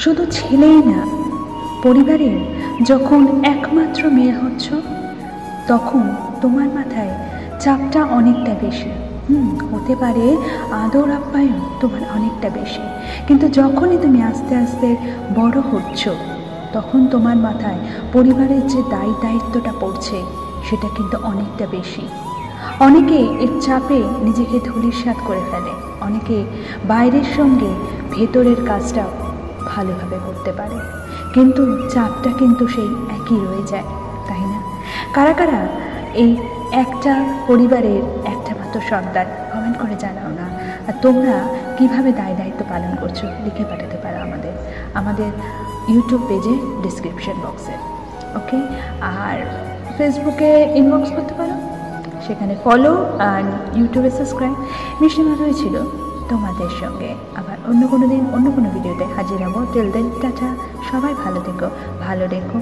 শুধু ছেলেই না, পরিবারের যখন একমাত্র মেয়ে হচ্ছ তখন তোমার মাথায় চাপটা অনেকটা বেশি। হতে পারে আদর আপ্যায়ন তোমার অনেকটা বেশি, কিন্তু যখনই তুমি আস্তে আস্তে বড় হচ্ছ তখন তোমার মাথায় পরিবারের যে দায়িত্বটা পড়ছে সেটা কিন্তু অনেকটা বেশি। অনেকে এর চাপে নিজেকে ধূলিসাৎ করে ফেলে, অনেকে বাইরের সঙ্গে ভেতরের কাজটা ভালোভাবে করতে পারে, কিন্তু চাপটা কিন্তু সেই একই রয়ে যায়, তাই না? কারা কারা এই একটা পরিবারের একটা মাত্র সন্তান, কমেন্ট করে জানাও না। আর তোমরা কীভাবে দায়িত্ব পালন করছো লিখে পাঠাতে পারো আমাদের ইউটিউব পেজে ডিসক্রিপশন বক্সে, ওকে? আর ফেসবুকে ইনবক্স করতে পারো, সেখানে ফলো আর ইউটিউবে সাবস্ক্রাইব। মিষ্টি মাধুরী ছিল তোমাদের সঙ্গে। আবার অন্য কোনো দিন অন্য কোনো ভিডিওতে হাজির হবো। টিল দেন টাটা, সবাই ভালো থেকো, ভালো রেখো।